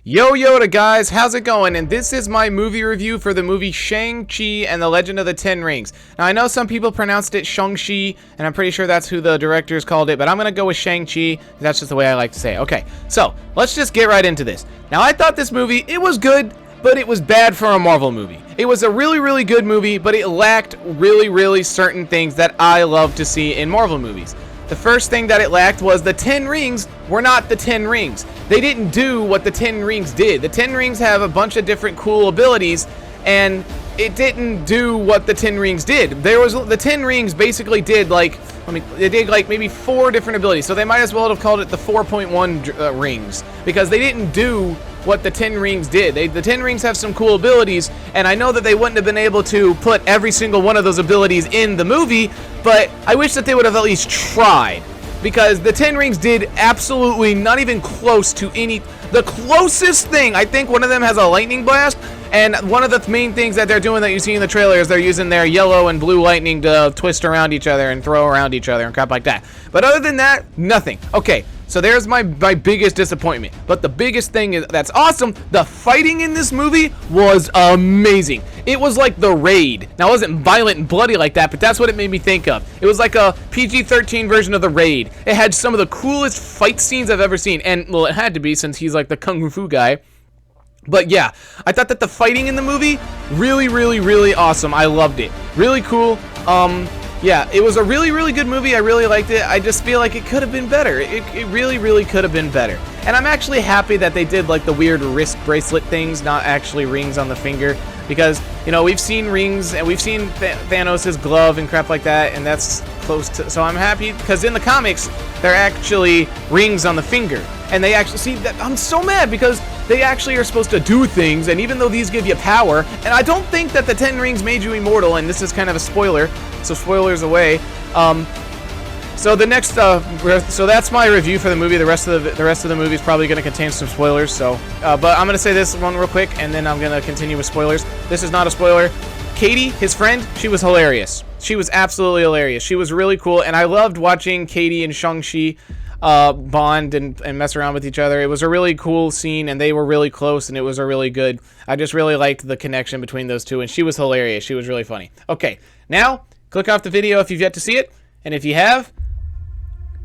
Yo Yoda guys, how's it going? And this is my movie review for the movie Shang-Chi and the Legend of the Ten Rings. Now I know some people pronounced it Shang-Chi, and I'm pretty sure that's who the directors called it, but I'm gonna go with Shang-Chi. That's just the way I like to say it. Okay, so let's just get right into this. Now I thought this movie, it was good, but it was bad for a Marvel movie. It was a really good movie, but it lacked really certain things that I love to see in Marvel movies. The first thing that it lacked was the 10 rings were not the 10 rings. They didn't do what the 10 rings did. The 10 rings have a bunch of different cool abilities, and it didn't do what the 10 rings did. The 10 rings basically did they did like maybe 4 different abilities. So they might as well have called it the 4.1 rings, because they didn't do what the 10 rings did. The 10 rings have some cool abilities, and I know that they wouldn't have been able to put every single one of those abilities in the movie, but I wish that they would have at least tried, because the 10 rings did absolutely not even close to any. The closest thing, I think one of them has a lightning blast, and one of the main things that they're doing that you see in the trailer is they're using their yellow and blue lightning to twist around each other and throw around each other and crap like that. But other than that, nothing. Okay, so there's my biggest disappointment. But the biggest thing is that's awesome. The fighting in this movie was amazing. It was like The Raid. Now, it wasn't violent and bloody like that, but that's what it made me think of. It was like a PG-13 version of The Raid. It had some of the coolest fight scenes I've ever seen. And, well, it had to be, since he's like the kung fu guy. But yeah, I thought that the fighting in the movie, really awesome. I loved it. Really cool. Yeah, it was a really good movie. I really liked it. I just feel like it could have been better. It really could have been better. And I'm actually happy that they did like the weird wrist bracelet things, not actually rings on the finger. Because, you know, we've seen rings, and we've seen Thanos' glove and crap like that, and that's close to. So I'm happy, because in the comics, they're actually rings on the finger. And they actually, see, that I'm so mad, because they actually are supposed to do things, and even though these give you power, and I don't think that the 10 rings made you immortal, and this is kind of a spoiler, so spoilers away. So the next, so that's my review for the movie. The rest of the movie is probably going to contain some spoilers. So, but I'm going to say this one real quick, and then I'm going to continue with spoilers. This is not a spoiler. Katie, his friend, she was hilarious. She was absolutely hilarious. She was really cool, and I loved watching Katie and Shang-Chi bond and mess around with each other. It was a really cool scene, and they were really close, and it was a really good. I just really liked the connection between those two, and she was hilarious. She was really funny. Okay, now click off the video if you've yet to see it, and if you have,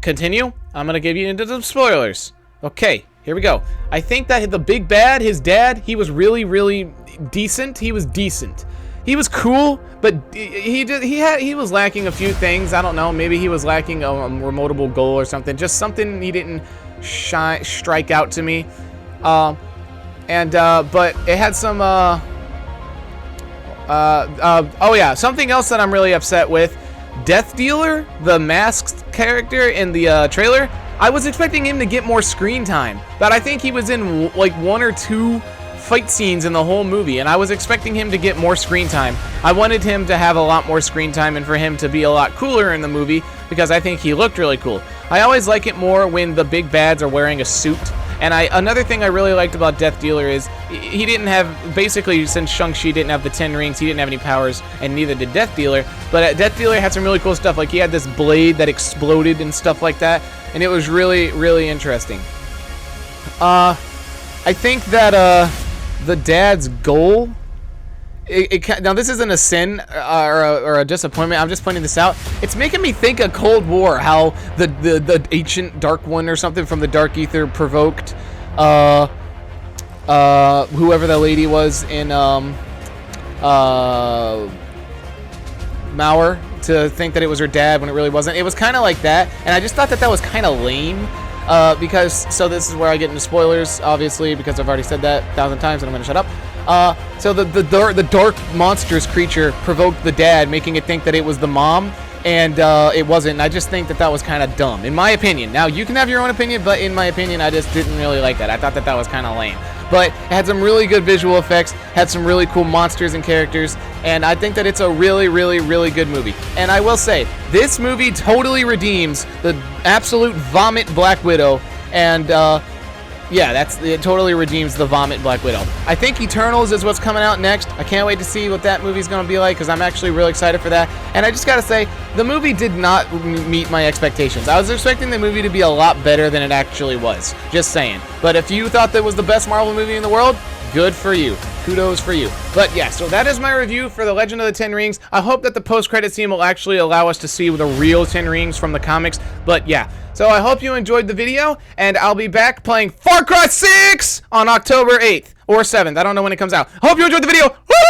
continue. I'm gonna give you into some spoilers. Okay, here we go. I think that the big bad, his dad, he was really decent. He was decent. He was cool, but he was lacking a few things. I don't know. Maybe he was lacking a remotable goal or something. Just something he didn't strike out to me. But it had some. Oh yeah, something else that I'm really upset with. Death Dealer, the masked character in the trailer, I was expecting him to get more screen time, but I think he was in like 1 or 2 fight scenes in the whole movie, and I was expecting him to get more screen time. I wanted him to have a lot more screen time and for him to be a lot cooler in the movie, because I think he looked really cool. I always like it more when the big bads are wearing a suit. And another thing I really liked about Death Dealer is he didn't have, basically, since Shang-Chi didn't have the 10 rings, he didn't have any powers, and neither did Death Dealer. But Death Dealer had some really cool stuff, like he had this blade that exploded and stuff like that, and it was really interesting. I think that the dad's goal, now this isn't a sin or a disappointment, I'm just pointing this out. It's making me think of Cold War, how the ancient Dark One or something from the Dark Ether provoked whoever the lady was in Mauer to think that it was her dad when it really wasn't. It was kind of like that, and I just thought that was kind of lame. Because, so this is where I get into spoilers, obviously, because I've already said that 1,000 times and I'm going to shut up. So the dark monstrous creature provoked the dad, making it think that it was the mom, and it wasn't. And I just think that was kind of dumb, in my opinion. Now, you can have your own opinion, but in my opinion, I just didn't really like that. I thought that was kind of lame. But it had some really good visual effects, had some really cool monsters and characters, and I think that it's a really good movie. And I will say, this movie totally redeems the absolute vomit Black Widow, and Yeah, it totally redeems the vomit Black Widow. I think Eternals is what's coming out next. I can't wait to see what that movie's going to be like because I'm actually really excited for that. And I just got to say, the movie did not meet my expectations. I was expecting the movie to be a lot better than it actually was. Just saying. But if you thought that was the best Marvel movie in the world, good for you. Kudos for you. But yeah, so that is my review for The Legend of the Ten Rings. I hope that the post-credit scene will actually allow us to see the real Ten Rings from the comics. But yeah, so I hope you enjoyed the video, and I'll be back playing Far Cry 6 on October 8th or 7th. I don't know when it comes out. I hope you enjoyed the video. Woo!